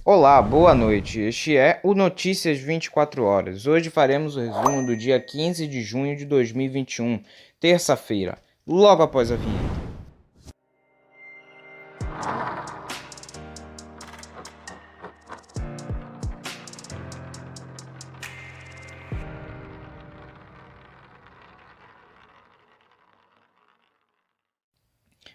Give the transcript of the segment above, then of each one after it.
Olá, boa noite. Este é o Notícias 24 Horas. Hoje faremos o resumo do dia 15 de junho de 2021, terça-feira, logo após a vinheta.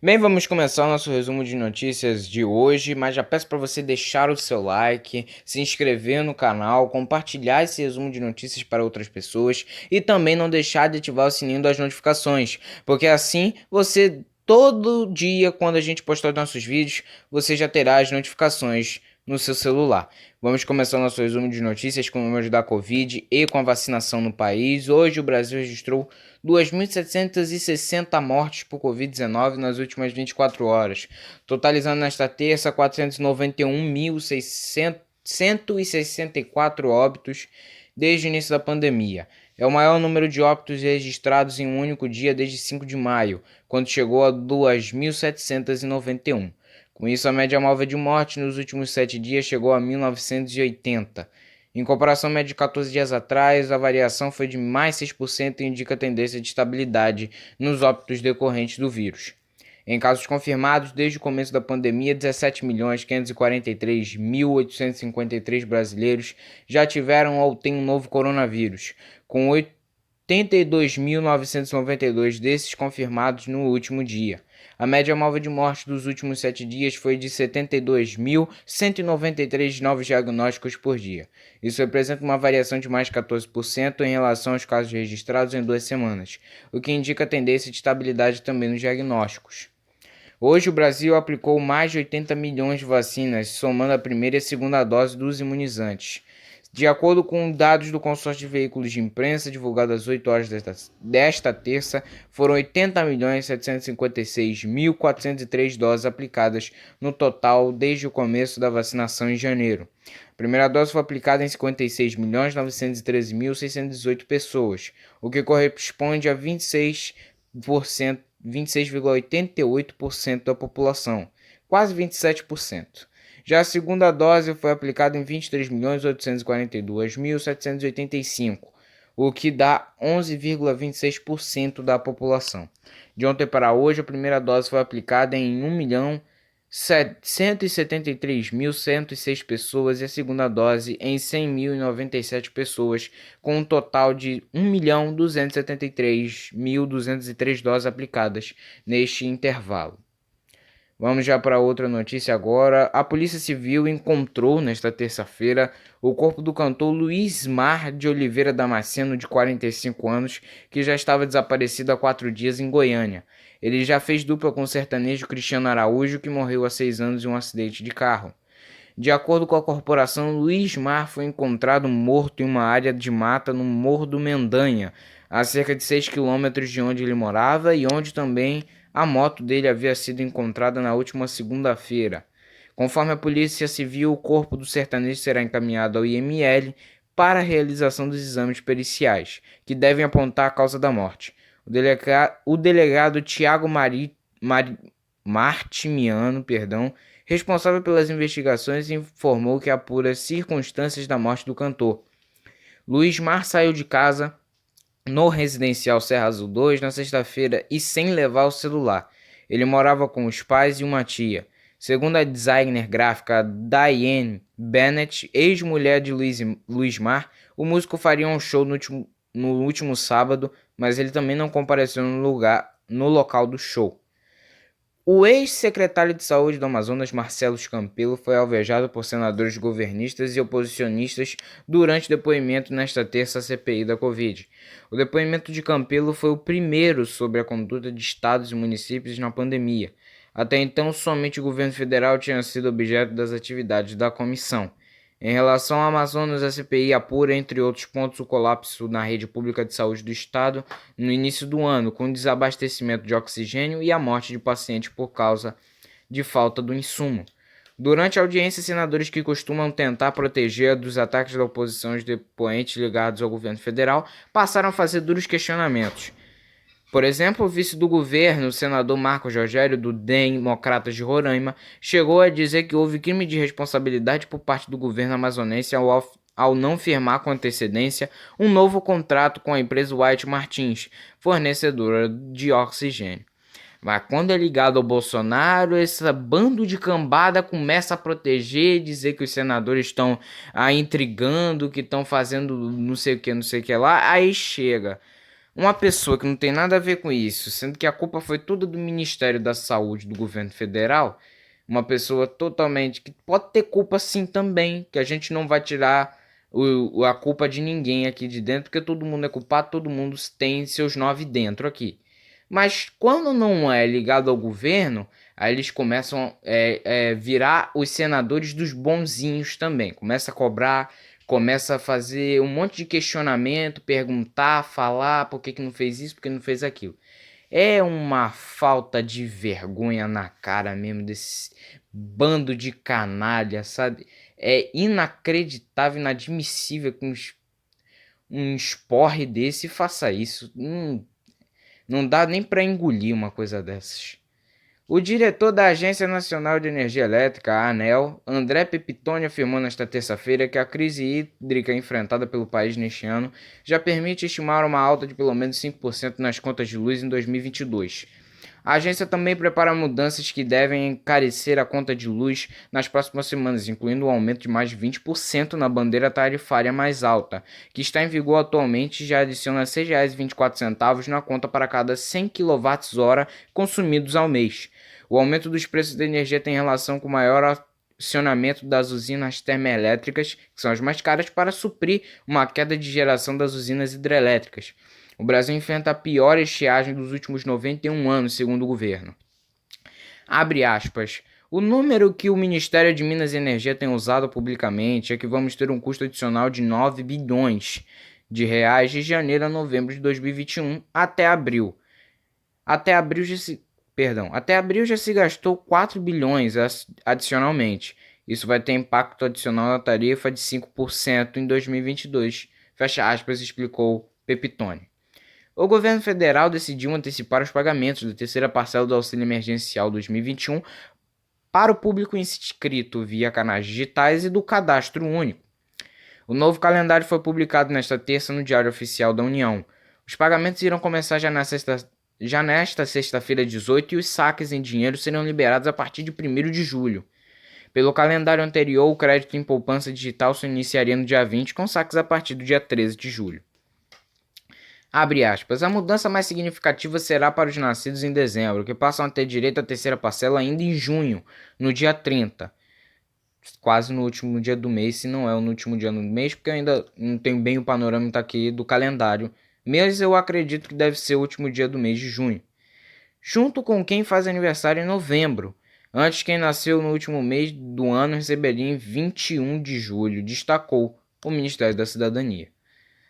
Bem, vamos começar o nosso resumo de notícias de hoje, mas já peço para você deixar o seu like, se inscrever no canal, compartilhar esse resumo de notícias para outras pessoas e também não deixar de ativar o sininho das notificações, porque assim você todo dia quando a gente postar os nossos vídeos, você já terá as notificações no seu celular. Vamos começar o nosso resumo de notícias com o número da Covid e com a vacinação no país. Hoje o Brasil registrou 2.760 mortes por Covid-19 nas últimas 24 horas, totalizando nesta terça 491.164 óbitos desde o início da pandemia. É o maior número de óbitos registrados em um único dia desde 5 de maio, quando chegou a 2.791. Com isso, a média móvel de morte nos últimos 7 dias chegou a 1.980. Em comparação à média de 14 dias atrás, a variação foi de mais 6% e indica tendência de estabilidade nos óbitos decorrentes do vírus. Em casos confirmados, desde o começo da pandemia, 17.543.853 brasileiros já tiveram ou têm um novo coronavírus, com 82.992 desses confirmados no último dia. A média móvel de morte dos últimos 7 dias foi de 72.193 novos diagnósticos por dia. Isso representa uma variação de mais de 14% em relação aos casos registrados em 2 semanas, o que indica a tendência de estabilidade também nos diagnósticos. Hoje o Brasil aplicou mais de 80 milhões de vacinas, somando a primeira e a segunda dose dos imunizantes. De acordo com dados do consórcio de veículos de imprensa divulgado às 8 horas desta terça, foram 80.756.403 doses aplicadas no total desde o começo da vacinação em janeiro. A primeira dose foi aplicada em 56.913.618 pessoas, o que corresponde a 26,88% da população, quase 27%. Já a segunda dose foi aplicada em 23.842.785, o que dá 11,26% da população. De ontem para hoje, a primeira dose foi aplicada em 1.173.106 pessoas e a segunda dose em 100.097 pessoas, com um total de 1.273.203 doses aplicadas neste intervalo. Vamos já para outra notícia agora. A Polícia Civil encontrou nesta terça-feira o corpo do cantor Luiz Mar de Oliveira Damasceno, de 45 anos, que já estava desaparecido há 4 dias em Goiânia. Ele já fez dupla com o sertanejo Cristiano Araújo, que morreu há 6 anos em um acidente de carro. De acordo com a corporação, Luiz Mar foi encontrado morto em uma área de mata no Morro do Mendanha, a cerca de 6 quilômetros de onde ele morava e onde também a moto dele havia sido encontrada na última segunda-feira. Conforme a Polícia Civil, o corpo do sertanejo será encaminhado ao IML para a realização dos exames periciais, que devem apontar a causa da morte. O delegado Tiago Martimiano, responsável pelas investigações, informou que apura as circunstâncias da morte do cantor. Luiz Mar saiu de casa no residencial Serra Azul 2 na sexta-feira e sem levar o celular. Ele morava com os pais e uma tia. Segundo a designer gráfica Diane Bennett, ex-mulher de Luiz Mar, o músico faria um show no último sábado, mas ele também não compareceu no local do show. O ex-secretário de Saúde do Amazonas, Marcelo Campelo, foi alvejado por senadores governistas e oposicionistas durante depoimento nesta terça à CPI da Covid. O depoimento de Campelo foi o primeiro sobre a conduta de estados e municípios na pandemia. Até então, somente o governo federal tinha sido objeto das atividades da comissão. Em relação ao Amazonas, a CPI apura, entre outros pontos, o colapso na rede pública de saúde do estado no início do ano, com desabastecimento de oxigênio e a morte de pacientes por causa de falta do insumo. Durante a audiência, senadores que costumam tentar proteger dos ataques da oposição os depoentes ligados ao governo federal passaram a fazer duros questionamentos. Por exemplo, o vice do governo, o senador Marcos Rogério, do Democratas de Roraima, chegou a dizer que houve crime de responsabilidade por parte do governo amazonense ao não firmar com antecedência um novo contrato com a empresa White Martins, fornecedora de oxigênio. Mas quando é ligado ao Bolsonaro, esse bando de cambada começa a proteger, dizer que os senadores estão intrigando, que estão fazendo não sei o que lá. Aí chega uma pessoa que não tem nada a ver com isso, sendo que a culpa foi toda do Ministério da Saúde do governo federal. Uma pessoa totalmente que pode ter culpa sim também, que a gente não vai tirar a culpa de ninguém aqui de dentro, porque todo mundo é culpado, todo mundo tem seus nove dentro aqui. Mas quando não é ligado ao governo, aí eles começam a virar os senadores dos bonzinhos também. Começa a cobrar, começa a fazer um monte de questionamento, perguntar, falar por que não fez isso, por que não fez aquilo. É uma falta de vergonha na cara mesmo desse bando de canalha, sabe? É inacreditável, inadmissível que um esporre desse faça isso. Não dá nem para engolir uma coisa dessas. O diretor da Agência Nacional de Energia Elétrica, a ANEEL, André Pepitone, afirmou nesta terça-feira que a crise hídrica enfrentada pelo país neste ano já permite estimar uma alta de pelo menos 5% nas contas de luz em 2022. A agência também prepara mudanças que devem encarecer a conta de luz nas próximas semanas, incluindo o aumento de mais de 20% na bandeira tarifária mais alta, que está em vigor atualmente e já adiciona R$ 6,24 na conta para cada 100 kWh consumidos ao mês. O aumento dos preços da energia tem relação com o maior acionamento das usinas termoelétricas, que são as mais caras, para suprir uma queda de geração das usinas hidrelétricas. O Brasil enfrenta a pior estiagem dos últimos 91 anos, segundo o governo. Abre aspas. O número que o Ministério de Minas e Energia tem usado publicamente é que vamos ter um custo adicional de 9 bilhões de reais de janeiro a novembro de 2021 até abril. Até abril já se gastou 4 bilhões adicionalmente. Isso vai ter impacto adicional na tarifa de 5% em 2022. Fecha aspas, explicou Pepitone. O governo federal decidiu antecipar os pagamentos da terceira parcela do Auxílio Emergencial 2021 para o público inscrito via canais digitais e do Cadastro Único. O novo calendário foi publicado nesta terça no Diário Oficial da União. Os pagamentos irão começar já nesta sexta-feira 18 e os saques em dinheiro serão liberados a partir de 1º de julho. Pelo calendário anterior, o crédito em poupança digital só iniciaria no dia 20, com saques a partir do dia 13 de julho. Abre aspas, a mudança mais significativa será para os nascidos em dezembro, que passam a ter direito à terceira parcela ainda em junho, no dia 30. Quase no último dia do mês, se não é no último dia do mês, porque eu ainda não tenho bem o panorama aqui do calendário. Mas eu acredito que deve ser o último dia do mês de junho. Junto com quem faz aniversário em novembro. Antes, quem nasceu no último mês do ano receberia em 21 de julho, destacou o Ministério da Cidadania.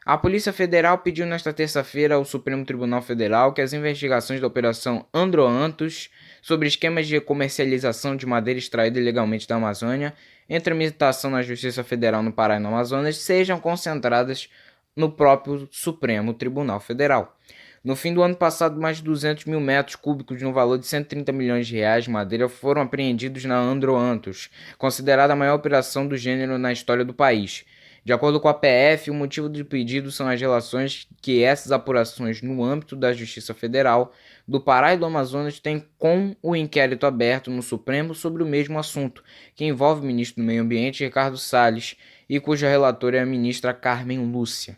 A Polícia Federal pediu nesta terça-feira ao Supremo Tribunal Federal que as investigações da Operação Androantos sobre esquemas de comercialização de madeira extraída ilegalmente da Amazônia em tramitação na Justiça Federal no Pará e no Amazonas sejam concentradas no próprio Supremo Tribunal Federal. No fim do ano passado, mais de 200 mil metros cúbicos no valor de 130 milhões de reais de madeira foram apreendidos na Androantos, considerada a maior operação do gênero na história do país. De acordo com a PF, o motivo do pedido são as relações que essas apurações no âmbito da Justiça Federal do Pará e do Amazonas têm com o inquérito aberto no Supremo sobre o mesmo assunto, que envolve o ministro do Meio Ambiente, Ricardo Salles, e cuja relatora é a ministra Carmen Lúcia.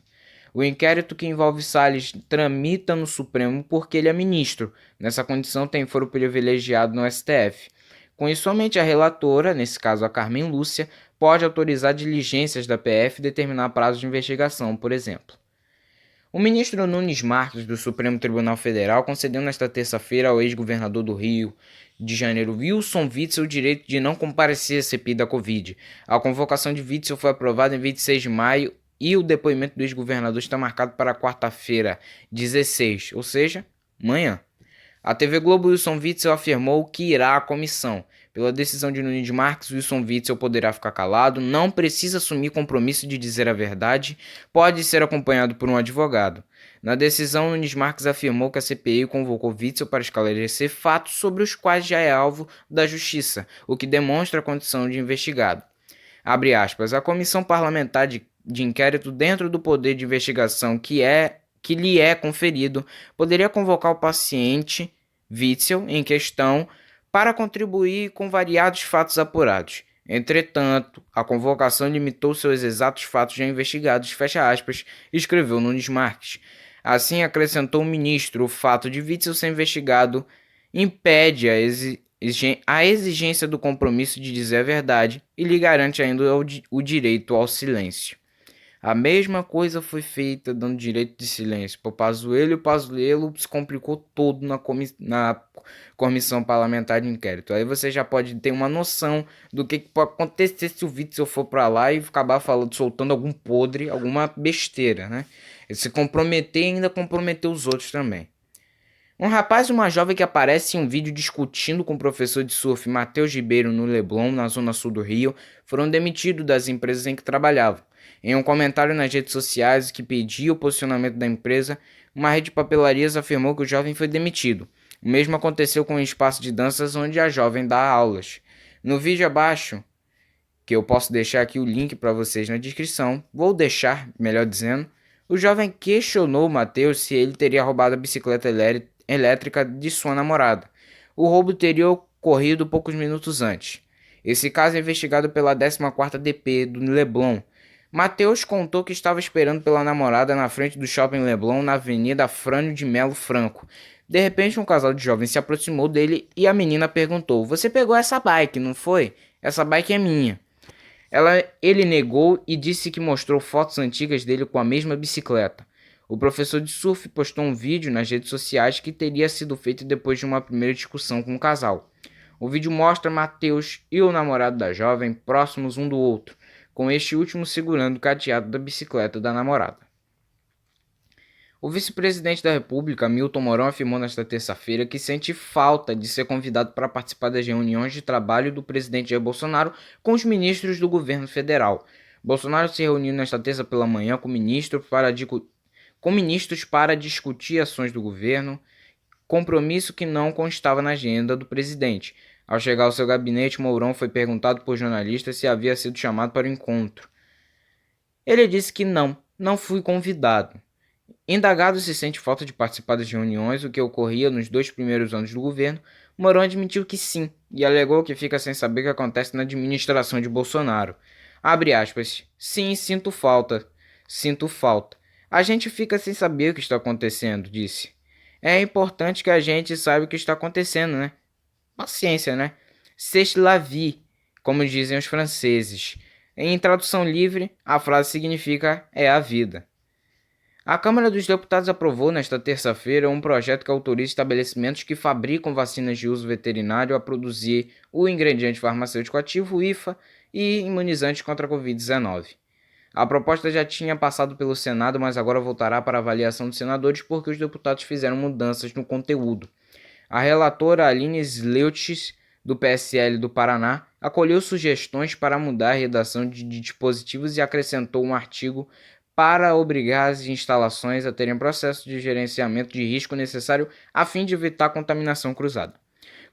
O inquérito que envolve Salles tramita no Supremo porque ele é ministro. Nessa condição, tem foro privilegiado no STF. Com isso, somente a relatora, nesse caso a Carmen Lúcia, pode autorizar diligências da PF e determinar prazo de investigação, por exemplo. O ministro Nunes Marques, do Supremo Tribunal Federal, concedeu nesta terça-feira ao ex-governador do Rio de Janeiro, Wilson Witzel, o direito de não comparecer à CPI da Covid. A convocação de Witzel foi aprovada em 26 de maio e o depoimento do ex-governador está marcado para quarta-feira, 16, ou seja, amanhã. A TV Globo, Wilson Witzel afirmou que irá à comissão. Pela decisão de Nunes Marques, Wilson Witzel poderá ficar calado, não precisa assumir compromisso de dizer a verdade, pode ser acompanhado por um advogado. Na decisão, Nunes Marques afirmou que a CPI convocou Witzel para esclarecer fatos sobre os quais já é alvo da justiça, o que demonstra a condição de investigado. Abre aspas, a comissão parlamentar de inquérito dentro do poder de investigação que lhe é conferido poderia convocar o paciente Witzel em questão para contribuir com variados fatos apurados. Entretanto, a convocação limitou-se aos exatos fatos já investigados, fecha aspas, escreveu Nunes Marques. Assim, acrescentou o ministro, o fato de Witzel ser investigado impede a exigência do compromisso de dizer a verdade e lhe garante ainda o direito ao silêncio. A mesma coisa foi feita dando direito de silêncio para o Pazuello, e o Pazuello se complicou todo na comissão parlamentar de inquérito. Aí você já pode ter uma noção do que pode acontecer se o Witzel for para lá e acabar soltando algum podre, alguma besteira, né? Ele se comprometer e ainda comprometer os outros também. Um rapaz e uma jovem que aparecem em um vídeo discutindo com o professor de surf Matheus Ribeiro no Leblon, na zona sul do Rio, foram demitidos das empresas em que trabalhavam. Em um comentário nas redes sociais que pedia o posicionamento da empresa, uma rede de papelarias afirmou que o jovem foi demitido. O mesmo aconteceu com o espaço de danças onde a jovem dá aulas. No vídeo abaixo, que eu posso deixar aqui o link para vocês na descrição, vou deixar, melhor dizendo, o jovem questionou o Matheus se ele teria roubado a bicicleta elétrica de sua namorada. O roubo teria ocorrido poucos minutos antes. Esse caso é investigado pela 14ª DP do Leblon. Matheus contou que estava esperando pela namorada na frente do Shopping Leblon, na Avenida Frânio de Melo Franco. De repente, um casal de jovens se aproximou dele e a menina perguntou: "Você pegou essa bike, não foi? Essa bike é minha." Ele negou e disse que mostrou fotos antigas dele com a mesma bicicleta. O professor de surf postou um vídeo nas redes sociais que teria sido feito depois de uma primeira discussão com o casal. O vídeo mostra Matheus e o namorado da jovem próximos um do outro, com este último segurando o cadeado da bicicleta da namorada. O vice-presidente da República, Milton Mourão, afirmou nesta terça-feira que sente falta de ser convidado para participar das reuniões de trabalho do presidente Jair Bolsonaro com os ministros do governo federal. Bolsonaro se reuniu nesta terça pela manhã com ministros para discutir ações do governo, compromisso que não constava na agenda do presidente. Ao chegar ao seu gabinete, Mourão foi perguntado por jornalistas se havia sido chamado para o encontro. Ele disse que não fui convidado. Indagado se sente falta de participar das reuniões, o que ocorria nos 2 primeiros anos do governo, Mourão admitiu que sim, e alegou que fica sem saber o que acontece na administração de Bolsonaro. Abre aspas, sim, sinto falta. A gente fica sem saber o que está acontecendo, disse. É importante que a gente saiba o que está acontecendo, né? Paciência, né? C'est la vie, como dizem os franceses. Em tradução livre, a frase significa é a vida. A Câmara dos Deputados aprovou nesta terça-feira um projeto que autoriza estabelecimentos que fabricam vacinas de uso veterinário a produzir o ingrediente farmacêutico ativo, IFA, e imunizantes contra a Covid-19. A proposta já tinha passado pelo Senado, mas agora voltará para avaliação dos senadores porque os deputados fizeram mudanças no conteúdo. A relatora Aline Sleutz, do PSL do Paraná, acolheu sugestões para mudar a redação de dispositivos e acrescentou um artigo para obrigar as instalações a terem processo de gerenciamento de risco necessário a fim de evitar contaminação cruzada.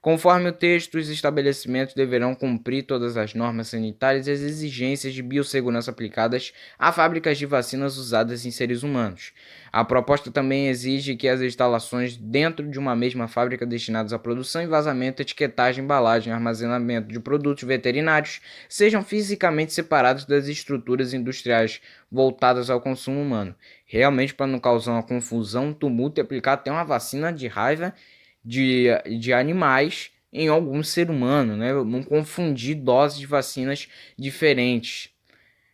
Conforme o texto, os estabelecimentos deverão cumprir todas as normas sanitárias e as exigências de biossegurança aplicadas a fábricas de vacinas usadas em seres humanos. A proposta também exige que as instalações dentro de uma mesma fábrica destinadas à produção, envasamento, etiquetagem, embalagem e armazenamento de produtos veterinários sejam fisicamente separadas das estruturas industriais voltadas ao consumo humano. Realmente, para não causar uma confusão, tumulto e aplicar até uma vacina de raiva de animais em algum ser humano, né? Não confundir doses de vacinas diferentes.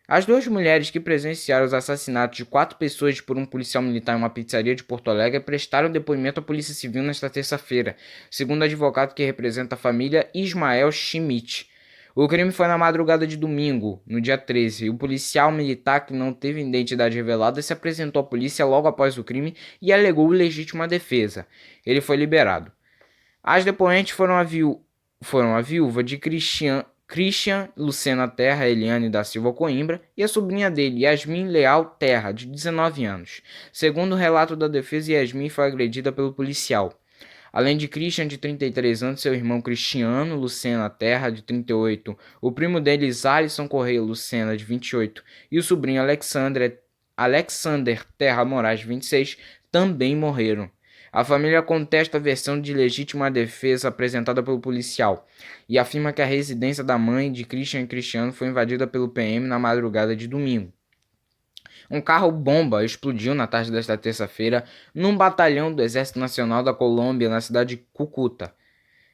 As 2 mulheres que presenciaram os assassinatos de 4 pessoas por um policial militar em uma pizzaria de Porto Alegre prestaram depoimento à Polícia Civil nesta terça-feira, segundo o advogado que representa a família, Ismael Schmidt. O crime foi na madrugada de domingo, no dia 13, e o policial militar, que não teve identidade revelada, se apresentou à polícia logo após o crime e alegou legítima defesa. Ele foi liberado. As depoentes foram a viúva de Christian Lucena Terra Eliane da Silva Coimbra e a sobrinha dele, Yasmin Leal Terra, de 19 anos. Segundo o relato da defesa, Yasmin foi agredida pelo policial. Além de Christian, de 33 anos, seu irmão Cristiano Lucena Terra, de 38, o primo deles, Alisson Correia Lucena, de 28, e o sobrinho Alexander Terra Moraes, de 26, também morreram. A família contesta a versão de legítima defesa apresentada pelo policial e afirma que a residência da mãe de Christian e Cristiano foi invadida pelo PM na madrugada de domingo. Um carro-bomba explodiu na tarde desta terça-feira num batalhão do Exército Nacional da Colômbia na cidade de Cúcuta.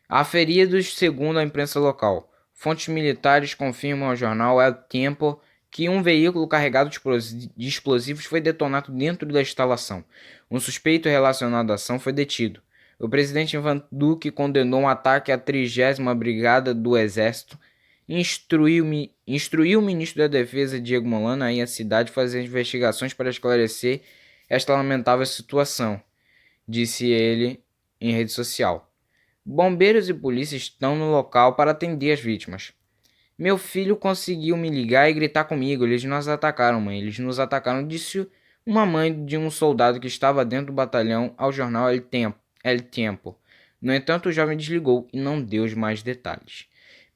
Há feridos, segundo a imprensa local. Fontes militares confirmam ao jornal El Tiempo que um veículo carregado de explosivos foi detonado dentro da instalação. Um suspeito relacionado à ação foi detido. O presidente Ivan Duque condenou um ataque à 30ª Brigada do Exército e instruiu o ministro da Defesa, Diego Molano, a ir à cidade fazer investigações para esclarecer esta lamentável situação, disse ele em rede social. Bombeiros e polícia estão no local para atender as vítimas. Meu filho conseguiu me ligar e gritar comigo. Eles nos atacaram, mãe. Eles nos atacaram, disse uma mãe de um soldado que estava dentro do batalhão ao jornal El Tiempo. No entanto, o jovem desligou e não deu mais detalhes.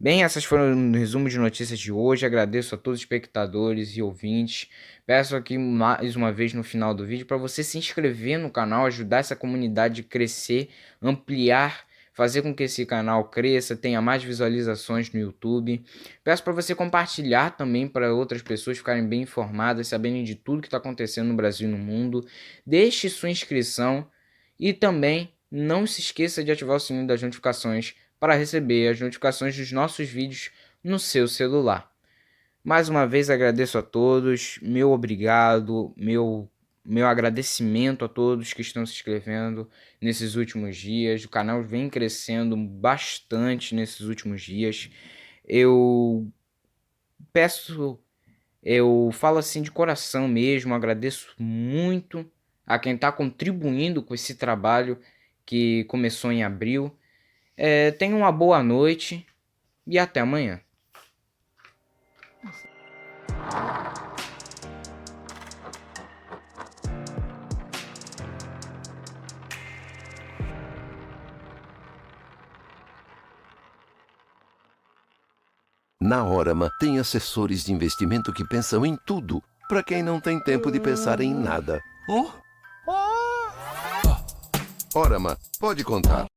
Bem, essas foram o resumo de notícias de hoje. Agradeço a todos os espectadores e ouvintes. Peço aqui mais uma vez no final do vídeo para você se inscrever no canal, ajudar essa comunidade a crescer, ampliar, fazer com que esse canal cresça, tenha mais visualizações no YouTube. Peço para você compartilhar também para outras pessoas ficarem bem informadas, saberem de tudo que está acontecendo no Brasil e no mundo. Deixe sua inscrição e também não se esqueça de ativar o sininho das notificações para receber as notificações dos nossos vídeos no seu celular. Mais uma vez agradeço a todos, meu obrigado, meu agradecimento a todos que estão se inscrevendo nesses últimos dias. O canal vem crescendo bastante nesses últimos dias. Eu falo assim de coração mesmo, agradeço muito a quem está contribuindo com esse trabalho que começou em abril. Tenha uma boa noite e até amanhã. Na Orama tem assessores de investimento que pensam em tudo, para quem não tem tempo de pensar em nada. Orama, pode contar.